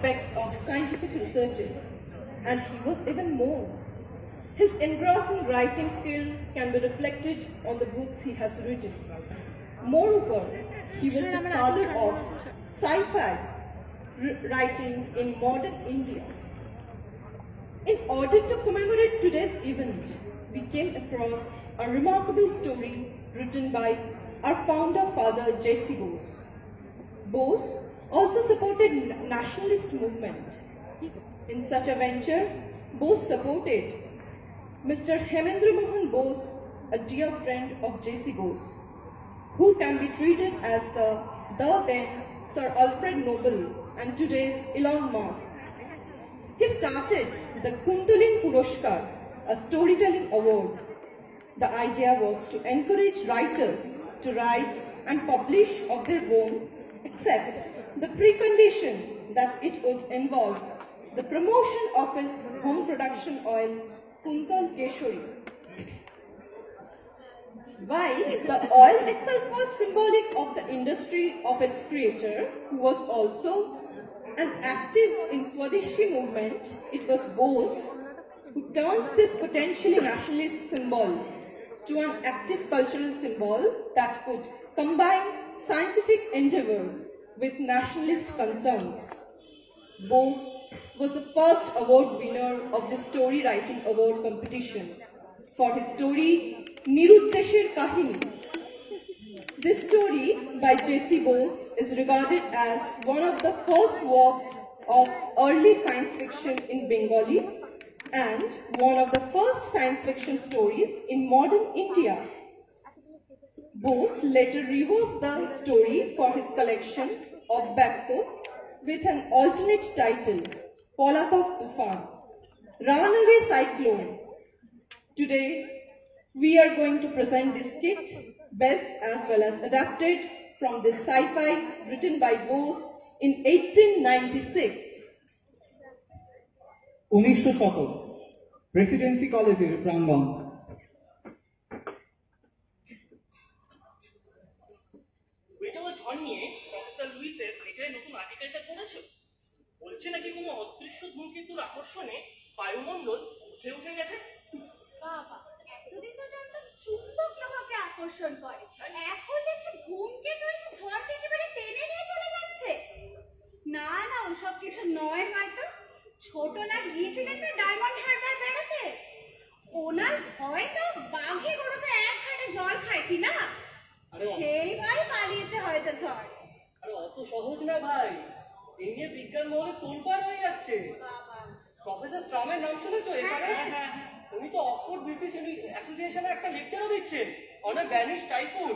aspects of scientific researches, and he was even more. His engrossing writing skill can be reflected on the books he has written. Moreover, he was the father of sci-fi writing in modern India. In order to commemorate today's event, we came across a remarkable story written by our founder father J.C. Bose. Bose also supported nationalist movement. In such a venture, Bose supported Mr. Hemendra Mohan Bose, a dear friend of J.C. Bose, who can be treated as the then Sir Alfred Nobel and today's Elon Musk. He started the Kundalin Puruskar, a storytelling award. The idea was to encourage writers to write and publish of their own, except the precondition that it would involve the promotion of his home production oil, Kundal Keshori. While the oil itself was symbolic of the industry of its creator, who was also an active in Swadeshi movement, it was Bose who turns this potentially nationalist symbol to an active cultural symbol that could combine scientific endeavor with nationalist concerns. Bose was the first award winner of the story writing award competition for his story Niruddeshir Kahini. This story by J.C. Bose is regarded as one of the first works of early science fiction in Bengali and one of the first science fiction stories in modern India. Bose later reworked the story for his collection of Bakto with an alternate title, Polatok Tufan, Runaway Cyclone. Today, we are going to present this kit, best as well as adapted from this sci-fi written by Bose in 1896. 1900 শতক Presidency কলেজের প্রাঙ্গণ। ঝড় নিয়ে professor লুইসের নিজের নতুন আর্টিকেলটা পড়েছো? বলছে নাকি কোনো অদৃশ্য ধূমকেতুর আকর্ষণে বায়ুমণ্ডল উঠে গেছে। বাবা, এতদিন তো জানতাম চুম্বক গ্রহকে আকর্ষণ করে, এখন দেখছি ধূমকেতু এসে ঝড়কে একেবারে টেনে নিয়ে চলে যাচ্ছে। না না, ওসব কিছু নয় হয়তো। ছোট না গিয়েছিলেন না ডায়মন্ড হারবার বেড়াতে? ওনার হয়তো বাঘে গরুতে এক ঘাটে জল খায় কি না, সেইবার পালিয়েছে হয়তো ঝড়। আরে অত সহজ না ভাই, এই নিয়ে বিজ্ঞান মহলে তোলপাড় হয়ে যাচ্ছে। প্রফেসর স্ট্রমের নাম শুনেছো? উনি তো অক্সফোর্ড ব্রিটিশ অ্যাসোসিয়েশনে একটা লেকচারও দিচ্ছেন অন আ ভ্যানিশ টাইফুন।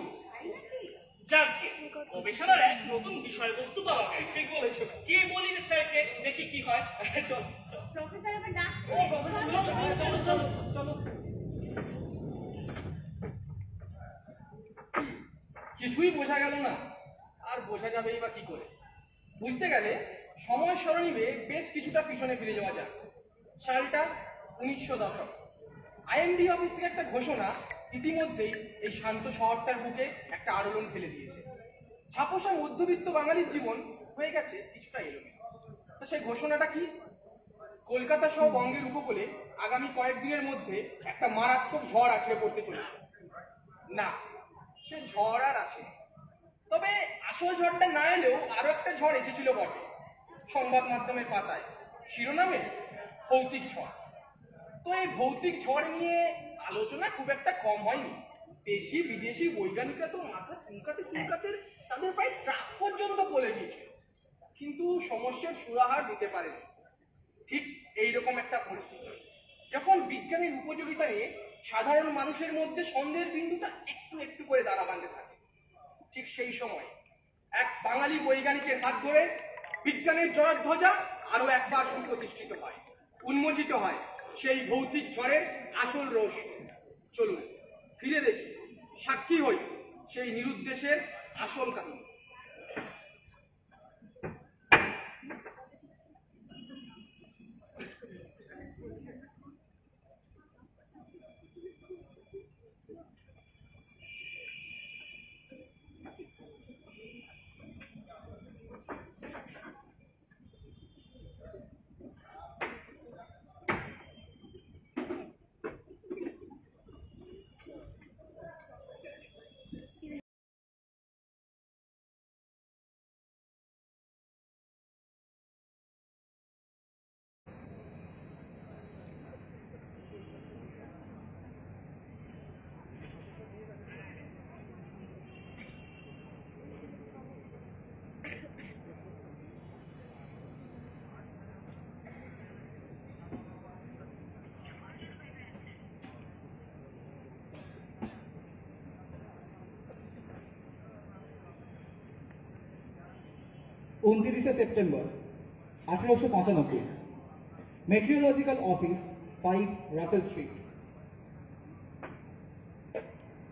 যাকে গবেষণার এক নতুন বিষয়বস্তু পাওয়া গেছে। ঠিক বলেছো। কি বলি স্যারকে, দেখি কি হয়। চল প্রফেসর আবার ডাকছে। চলো। কিছুই বোঝা গেল না, আর বোঝা যাবেই বা কি করে? বুঝতে গেলে সময় সরণিবে বেশ কিছুটা পিছনে ফিরে যাওয়া যাক। সালটা 1900 দশক। আইএমডি অফিস থেকে একটা ঘোষণা ইতিমধ্যেই এই শান্ত শহরটার বুকে একটা আলোড়ন ফেলে দিয়েছে। ছাপোষা মধ্যবিত্ত বাঙালির জীবন হয়ে গেছে কিছুটা এলোমেলো। তো সেই ঘোষণাটা কি? কলকাতা সহ বঙ্গের উপকূলে আগামী কয়েকদিনের মধ্যে একটা মারাত্মক ঝড় আছড়ে পড়তে চলেছে। না, সে ঝড় আর আসে, তবে আসল ঝড়টা না এলেও আরো একটা ঝড় এসেছিল বটে। সংবাদ মাধ্যমের পাতায় শিরোনামে ভৌতিক ঝড়। তো এই ভৌতিক ঝড় নিয়ে আলোচনা খুব একটা কম হয়নি। দেশি বিদেশি বৈজ্ঞানিকরা তো মাথা চুলকাতে তাদের প্রায় ট্রাক পর্যন্ত বলে গিয়েছিল, কিন্তু সমস্যার সুরাহার দিতে পারেনি। ঠিক এইরকম একটা পরিস্থিতি যখন বিজ্ঞানের উপযোগিতা নিয়ে সাধারণ মানুষের মধ্যে সন্দেহের বিন্দুটা একটু একটু করে দানা বাঁধতে থাকে, ঠিক সেই সময় এক বাঙালি বৈজ্ঞানিকের হাত ধরে বিজ্ঞানের জয়ধ্বজা আরো একবার সুপ্রতিষ্ঠিত হয়, উন্মোচিত হয় সেই ভৌতিক ঝড়ের আসল রহস্য। চলুন ফিরে দেখি, সাক্ষী হই সেই নিরুদ্দেশের আসল কাহিনী। 29 September 1895, meteorological office, 5 Russell Street.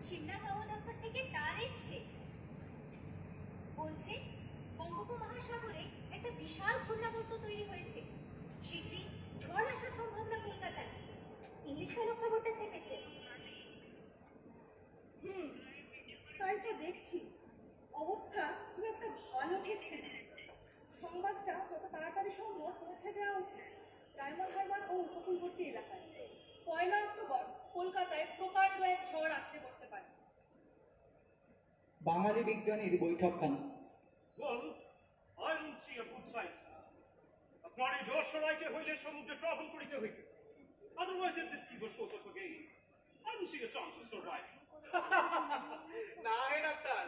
Shimla হাওয়া দপ্তর থেকে তার এসছে, বলছে বঙ্গোপমহাসাগরে একটা বিশাল ঘূর্ণাবর্ত তৈরি হয়েছে, শীঘ্রই ঝড় আসার সম্ভাবনা কলকাতায়। ইংলিশ ভালো খবরটা চেপেছে। তাই তো দেখছি, অবস্থা খুব একটা ভালো ঠেকছে না। সংবাদটা যত তাড়াতাড়ি সম্ভব পৌঁছে দেওয়া উচিত ডায়মন্ড হারবার ও উপকূলবর্তী এলাকায়। 1 অক্টোবর কলকাতায় প্রকাণ্ড এক ঝড় আসতে করতে পারে। বাঙালি বিজ্ঞানীর বৈঠকখানা। Well, I don't see a good sign. আপনারে জোর সরাইতে হইলে সমুদ্রে ট্রাভেল করিতে হইবে। Otherwise, if this fever shows up again, I don't see a chance of surviving. না হে ডাক্তার,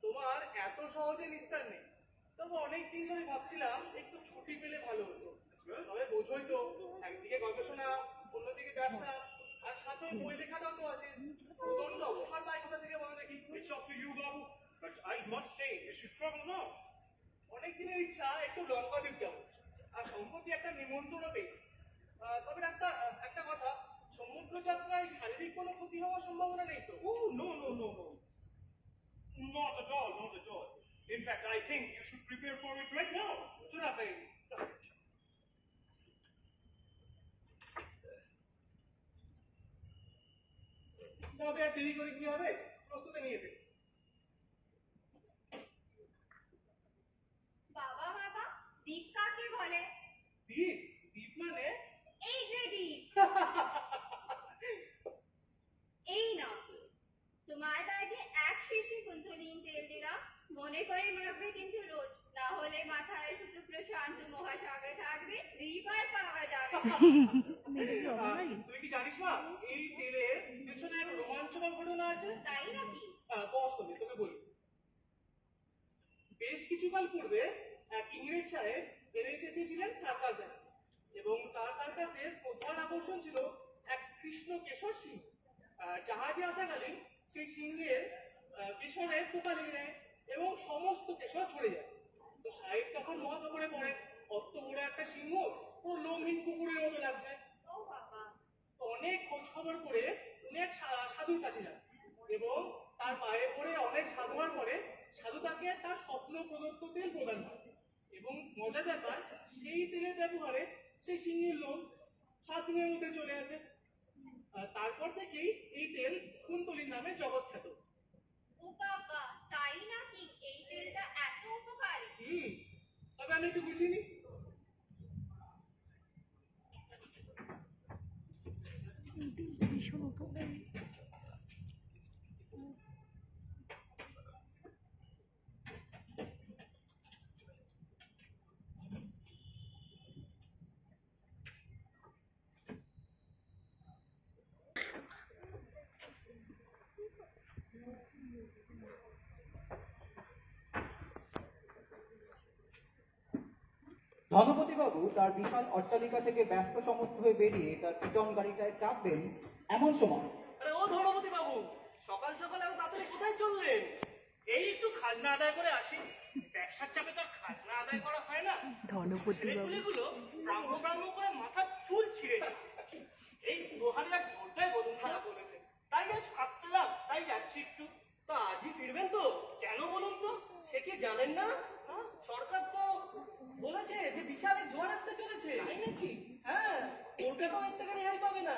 তোমার এত সহজে নিস্তার নেই। তবে অনেক দিন ধরে ভাবছিলাম একটু ছুটি পেলে ভালো হতো। তবে বোঝোই তো, একদিকে গবেষণা, অন্যদিকে ব্যবসা, আর সাথে ওই বই লেখাটাও তো আছে। প্রচন্ড অবসর পাই কোথা থেকে বলো দেখি। It's up to you, Babu, but I must say you should travel now. অনেক দিনের ইচ্ছা একটু লঙ্কা দ্বীপ যাবো, আর সম্প্রতি একটা নিমন্ত্রণও পেয়েছি। তবে ডাক্তার, একটা কথা, সমুদ্র যাত্রায় শারীরিক কোনো ক্ষতি হওয়ার সম্ভাবনা নেই তো? Oh, no. Not at all, not at all. In fact, I think you should prepare for it right now. শোনা পেয়ে তবে আর দেরি করে কি হবে, প্রস্তুতি নিয়ে দেবে। বাবা বাবা, দ্বীপ কাকে বলে? দ্বীপ? দ্বীপ মানে? এই যে দ্বীপ। এই নাও, তোমার ব্যাগে এক শিশি কুন্তলিন তেল দিলাম, মনে করে মাখবে কিন্তু রোজ, না হলে মাথায় শুধু প্রশান্ত মহাসাগর থাকবে, দ্বীপ আর পাওয়া যাবে না। তুই কি জানিস না, এই তেলের পেছনে এক রোমাঞ্চকর ঘটনা আছে? তাই নাকি? বস, তোকে বলি। বেশ কিছুকাল পূর্বে এক ইংরেজ সাহেব এদেশে এসেছিলেন সার্কাস দেখাতে, এবং তার সার্কাসের প্রধান আকর্ষণ ছিল এক কৃষ্ণ কেশর সিংহ। জাহাজে আসাকালীন সেই সিংহের পেছনে পোকা লেগে যায় এবং সমস্ত কেশর ছড়ে যায়। তো সাহেব তখন মহা করে পড়ে, অত বড় একটা সিংহ পুরো লোমহীন কুকুরের মতো লাগছে। ও বাবা। অনেক খোঁজ খবর করে উনি এক সাধুর কাছে যান, এবং তার পায়ে পড়ে অনেক সাধনার পরে সাধু তাকে তার স্বপ্ন প্রদত্ত তেল প্রদান করে। এবং মজার ব্যাপার, সেই তেলের ব্যবহারে সেই সিংহের লোম 7 দিনের মধ্যে চলে আসে। তারপর থেকেই এই তেল কুন্তলিন নামে জগৎ খ্যাত। ও বাবা, তাই নাকি? এই তেলটা এত উপকারী? তবে আমি একটু বুঝিনি। ধনপতিবাবু তার বিশাল অট্টালিকা থেকে ব্যস্ত সমস্ত হয়ে বেরিয়ে তার পিটন গাড়িটায় চাপবেন এমন সময়। আরে ও ধনপতি বাবু, সকাল সকাল এত তাড়াতাড়ি কোথায় চললেন? এই একটু খাজনা আদায় করে আসি। ব্যবসার চাপে তো আর খাজনা আদায় করা হয় না। ছেলেপুলেগুলো ব্রাহ্ম করে মাথার চুল ছিঁড়ে নেয়। এই দোহারের এক ঝোলটাই বলুন খারাপ বলেছে, তাই আজ ভাবলাম তাই যাচ্ছি একটু। তা আজই ফিরবেন তো? কেন বলুন তো? সে কি জানেন না? সরকার তো বলেছে যে বিশাল এক ঝড় আসতে চলেছে। তাই নাকি? হ্যাঁ, কলকাতাও এর থেকে রেহাই পাবে না।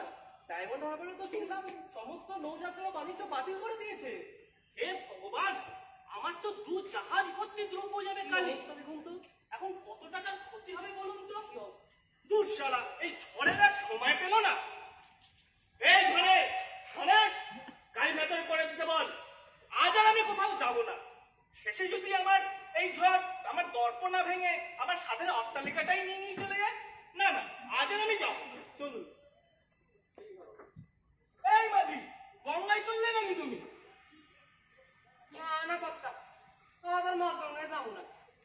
ডায়মন্ড হারবারে তো শুনলাম সমস্ত নৌযাত্রা বাণিজ্য বাতিল করে দিয়েছে। হে ভগবান, আমার তো 2 জাহাজ ভর্তি দ্রব্য যাবে কালি। দেখুন তো এখন কত টাকার ক্ষতি হবে বলুন তো। দূর শালা, এই ঝড়ের আর সময় পেল না। এই গণেশ, গাড়ি ভেতরে করে দিতে বল। আজ আর আমি কোথাও যাব না। শেষে যদি আমার এই ঝড় আমার দর্প না ভেঙে আমার সাথে অট্টালিকাটাই নিয়ে চলে যায়, না আজ আর আমি যাবো না। চলুন। এই মাঝি, গঙ্গায় চললে নাকি তুমি? না কর্তা, আমাদের মাছ গঙ্গায় যাবো না।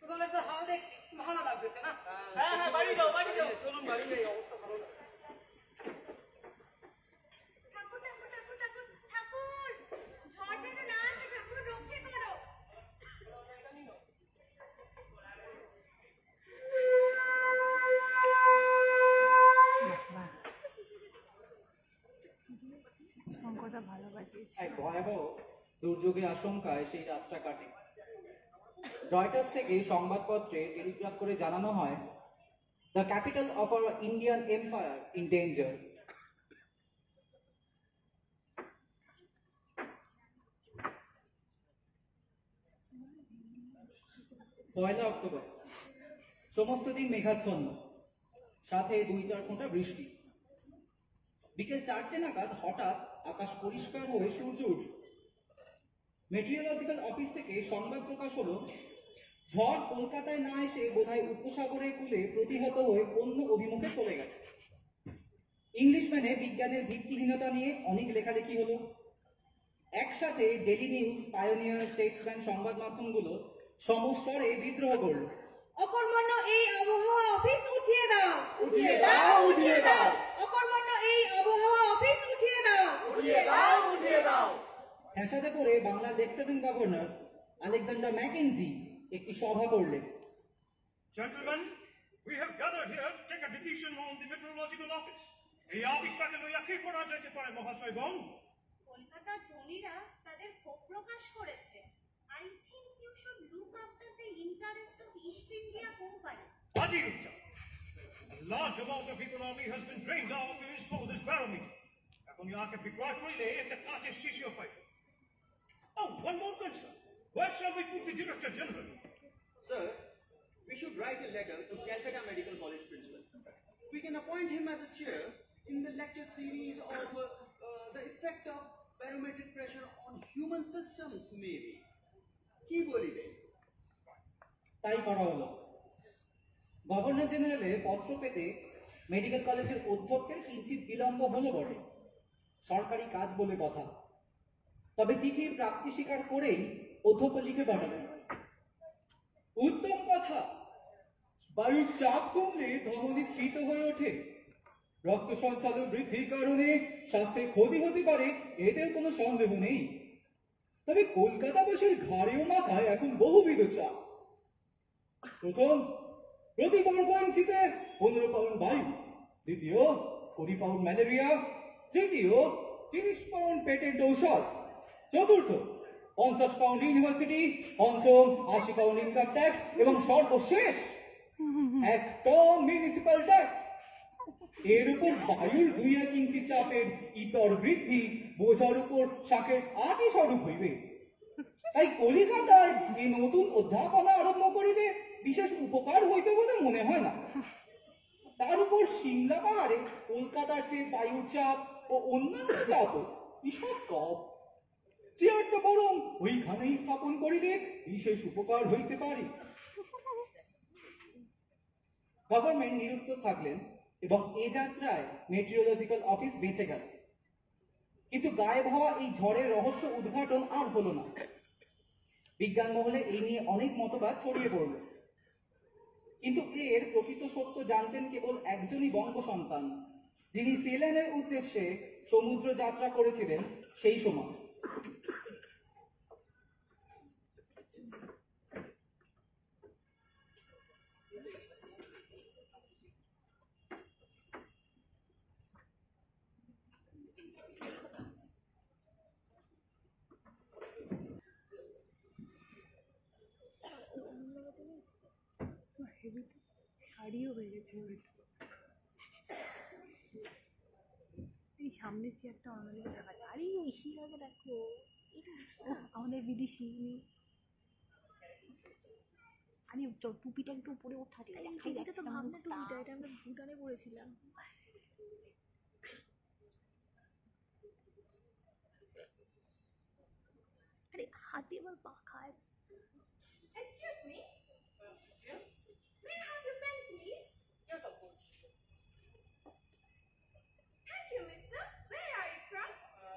জলের তো হাওয়া দেখছি, ভালো লাগতেছে না। হ্যাঁ, বাড়ি যাও। চলুন বাড়ি যাই, অবস্থা ভালো না। ঠাকুর ঠাকুর ঠাকুর ঠাকুর ঠাকুর, ঝড় যেন না আসে, ঠাকুর রক্ষে করো। এক ভয়াবহ দুর্যোগের আশঙ্কায় সেই রাতটা কাটে। রয়টার্স থেকে সংবাদপত্রে টেলিগ্রাফ করে জানানো হয়, the capital of our Indian empire in danger. Poila October, সমস্ত দিন মেঘাচ্ছন্ন, সাথে 2-4 ফোঁটা বৃষ্টি। বিকেল 4টে নাগাদ হঠাৎ আকাশ পরিষ্কার হয়ে সূর্য উঠল। মেট্রিওলজিক্যাল অফিস থেকে সংবাদ প্রকাশ হলো, ঝড় কলকাতায় না এসে বোধহয় উপসাগরের কূলে প্রতিহত হয়ে অন্য অভিমুখে চলে গেছে। ইংলিশম্যানে বিজ্ঞানের ভিত্তিহীনতা নিয়ে অনেক লেখালেখি হলো। একসাথে ডেলি নিউজ, পায়োনিয়ার, স্টেটসম্যান সংবাদ মাধ্যমগুলো সমস্বরে বিদ্রোহ করল। অকর্মণ্য এই আবহাওয়া অফিস উঠিয়ে দাও, উঠিয়ে দাও, উঠিয়ে দাও, অকর্মণ্য এই আবহাওয়া অফিস উঠিয়ে দাও, উঠিয়ে দাও, উঠিয়ে দাও। হ্যাসাতে করে বাংলার লেফটেন্যান্ট গভর্নর আলেকজান্ডার ম্যাকেনজি একটি সভা করলেন। Gentlemen, we have gathered here to take a decision on the meteorological office. এই আবিষ্কারকে লইয়া কি করা যেতে পারে মহাশয়গণ? কলকাতার ধনীরা তাদের ক্ষোভ প্রকাশ করেছে। I think you should look after the interest of East India Company. Ajay Gupta, a large amount of economy has been drained out to install this barometer. এখন ইয়াকে বিক্রয় করিলে একটা কাঁচের শিশিও পাই। Oh, one more concern. Where shall we put the Director General? Sir, we should write a letter to Calcutta Medical College principal. We can appoint him as a chair in the lecture series of the effect of barometric pressure on human systems, maybe. কি বলিবে? তাই করা হলো। Governor জেনারেলের পত্র পেতে medical কলেজের অধ্যক্ষের কিঞ্চিত বিলম্ব হলো বটে, সরকারি কাজ বলে কথা। তবে চিঠির প্রাপ্তি স্বীকার করেই অধ্যক্ষ লিখে পাঠালেন, উত্তম কথা, বায়ুর চাপ কমলে ধমনী স্ফীত হয়ে ওঠে, রক্ত সঞ্চালন বৃদ্ধির কারণে স্বাস্থ্যের ক্ষতি হতে পারে, এতেও কোনো সন্দেহ নেই। তবে কলকাতাবাসীর ঘাড়েও মাথায় এখন বহুবিধ চাপ। প্রথম, প্রতি বর্গ ইঞ্চিতে 15 পাউন্ড বায়ু। দ্বিতীয়, 20 পাউন্ড ম্যালেরিয়া। তৃতীয়, 30 পাউন্ড পেটেন্ট ঔষধ। চতুর্থ, 50 পাউন্ড ইউনিভার্সিটি। পঞ্চম, 80 পাউন্ড ইনকাম ট্যাক্স। এবং সর্বশেষ 1 টন মিউনিসিপাল ট্যাক্স। এর উপর বায়ুর 2-1 ইঞ্চি চাপের ইতর বৃদ্ধি বোঝার উপর শাকের 8ই স্বরূপ হইবে। তাই কলিকাতায় এই নতুন অধ্যাপনা আরম্ভ করিলে বিশেষ উপকার হইবে বলে মনে হয় না। তার উপর সিমলা পাহাড়ে কলকাতার চেয়ে বায়ুর চাপ ও অন্যান্য চাপও ঈষৎ কম। চেয়ারটা বরং ওইখানেই স্থাপন করিলে বিশেষ উপকার হইতে পারে। গভর্নমেন্ট নিরুত্তর থাকলেন এবং এ যাত্রায় মেট্রিওলজিক্যাল অফিস বেঁচে গেল। কিন্তু গায়েব হওয়া এই ঝড়ের রহস্য উদ্ঘাটন আর হলো না। বিজ্ঞান মহলে এই নিয়ে অনেক মতবাদ ছড়িয়ে পড়ল, কিন্তু এর প্রকৃত সত্য জানতেন কেবল একজনই বঙ্গ সন্তান, যিনি সেলেনের উদ্দেশ্যে সমুদ্র যাত্রা করেছিলেন সেই সময়। হারিয়ে হয়ে গেছে এই সামনের চেয়ারটা অন্যদিকে দেখা যায়। আরে বেশি লাগে দেখো, আমাদের বিদেশি আরে টুপিটা একটু উপরে ওঠাতে দেখাই যাচ্ছে। তো ভাবনা টুপিটা, এটা আমরা ভুটানে পড়েছিলাম। আরে হাতে এবার পাখায়। Excuse me, Yes? may I have your pen, please? Yes, of course. Thank you, mister. Where are you from?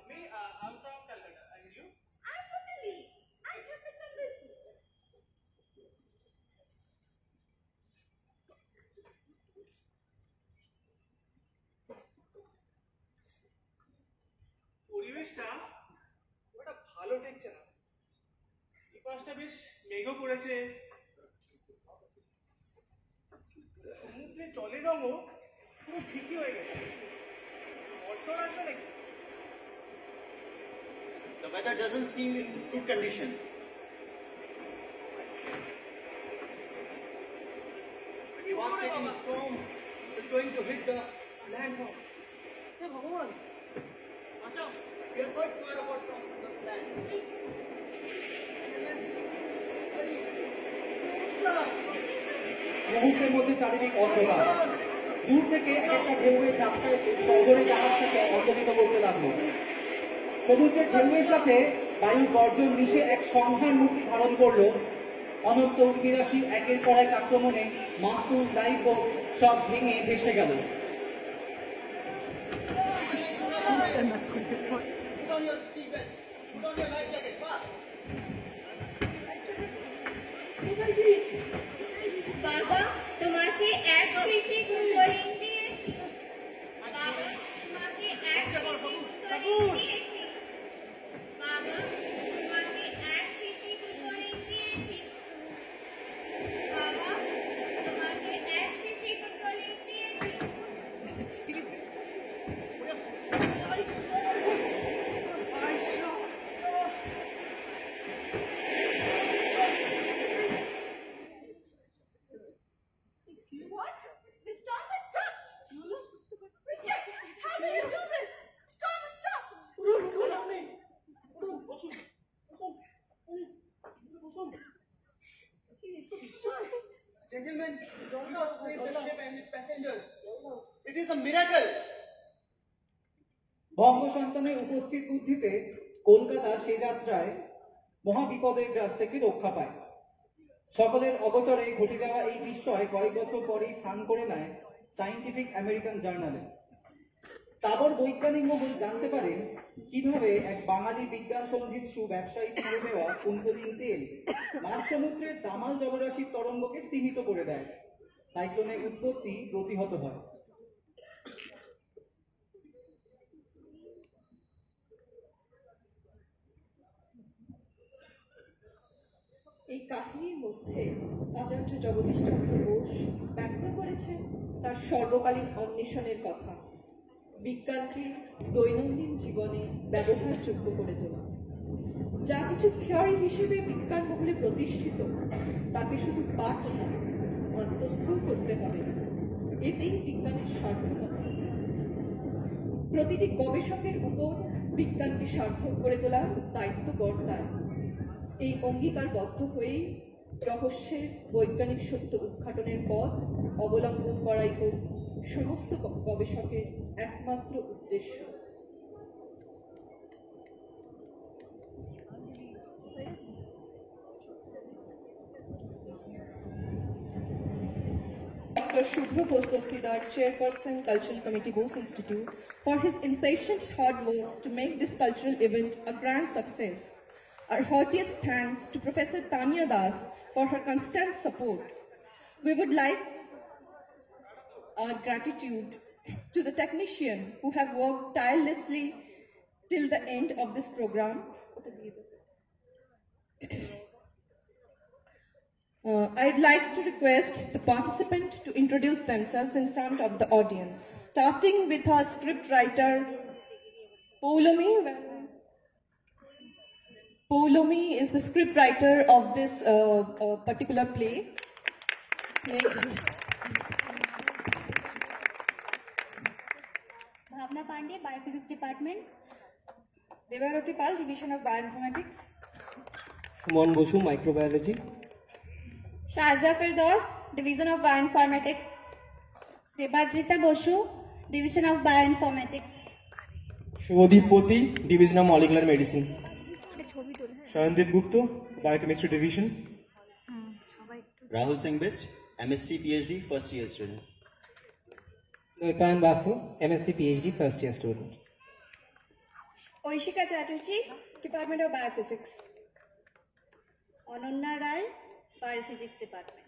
Me, I'm from Calcutta. And you? I'm from the Leeds. I'm here for some business. পরিবেশটা ওটা ভালো ঠেকছে না। এই পাশটা বেশ মেঘও করেছে, সমুদ্রের জলের রঙও পুরো ফিকি হয়ে গেছে। ঝড় আসবে নাকি? The weather doesn't seem in good condition. Devastating storm is going to hit the landfall. হে ভগবান বাঁচাও We are quite far apart from the land. Hurry. মুহূর্তের মধ্যে চারিদিক অন্ধকার। দূর থেকে এক একটা ঢেউয়ে ঝাপটা এসে সজোরে জাহাজটাকে অর্ধবিত করতে লাগলো। সমুদ্রের ঢেউয়ের সাথে বায়ুর গর্জন মিশে এক সংহার মূর্তি ধারণ করলো। অনন্ত উর্মিরাশি একের পর এক আক্রমণে মাস্তুল লাইফ বোট সব ভেঙে ভেসে গেল। Put on your seatbelt. Put on your life jacket, fast. বাবা তোমাকে এক শিশি গুলকলিন দিয়েছি বাবা তোমাকে এক শিশি গুলকলিন দিয়েছি বাবা তোমাকে এক শিশি গুলকলিন দিয়েছি বাবা তোমাকে এক শিশি গুলকলিন দিয়েছি What? The storm has stopped! Mister, how did you do this? Storm has stopped! Gentlemen, you have saved the ship and its passenger. It is a miracle. বঙ্গ সন্তানের উপস্থিত বুদ্ধিতে কলকাতা সে যাত্রায় মহাবিপদের গ্রাস থেকে রক্ষা পায়। সকলের অগোচরে ঘটে যাওয়া এই বিস্ময় কয়েক বছর পরেই স্থান করে নেয় সায়েন্টিফিক আমেরিকান জার্নালে। তাবর বৈজ্ঞানিক মহল জানতে পারেন কিভাবে এক বাঙালি বিজ্ঞান সঙ্গীতসু ব্যবসায়ী তুলে নেওয়া কুন্তলীন তেল মাঝ সমুদ্রের দামাল জলরাশির তরঙ্গকে স্তীমিত করে দেয়। সাইক্লোনের উৎপত্তি প্রতিহত হয়। এই কাহিনীর মধ্যে আচার্য জগদীশ চন্দ্র বোস ব্যক্ত করেছেন তার সর্বকালীন অন্বেষণের কথা, বিজ্ঞানকে দৈনন্দিন জীবনে ব্যবহারযোগ্য করে তোলা। যা কিছু থিওরি হিসেবে বিজ্ঞান মহলে প্রতিষ্ঠিত তাকে শুধু পাঠ নয়, আত্মস্থ করতে হবে। এতেই বিজ্ঞানের সার্থকতা। প্রতিটি গবেষকের উপর বিজ্ঞানকে সার্থক করে তোলার দায়িত্ব বর্তায়। এই অঙ্গীকারবদ্ধ হয়েই রহস্যের বৈজ্ঞানিক সত্য উদ্ঘাটনের পথ অবলম্বন করাই হোক সমস্ত গবেষকের একমাত্র উদ্দেশ্য। Dr. Shubhra Bose-Dostidar, Chairperson, Cultural Committee, Bose Institute, for his incessant hard work to make this cultural event a grand success. Our heartiest thanks to Professor Tanya Das for her constant support. We would like our gratitude to the technicians who have worked tirelessly till the end of this program. I'd like to request the participant to introduce themselves in front of the audience, starting with our script writer, Poulomi is the script writer of this particular play. Next. Bhavna Pandey, Biophysics Department. Devarati Pal, Division of Bioinformatics. Suman Basu microbiology Shazia Firdaus, Division of Bioinformatics. Debadrita Boshu, Division of Bioinformatics. Subhadip Pati division of molecular medicine Shayandip Gupta, Biochemistry Division. Rahul Singh Bist, MSc PhD, first year student. Noipan Basu, MSc PhD, first year student. Oishika Chatterjee, Department of Biophysics. Ananya Rai, Biophysics Department.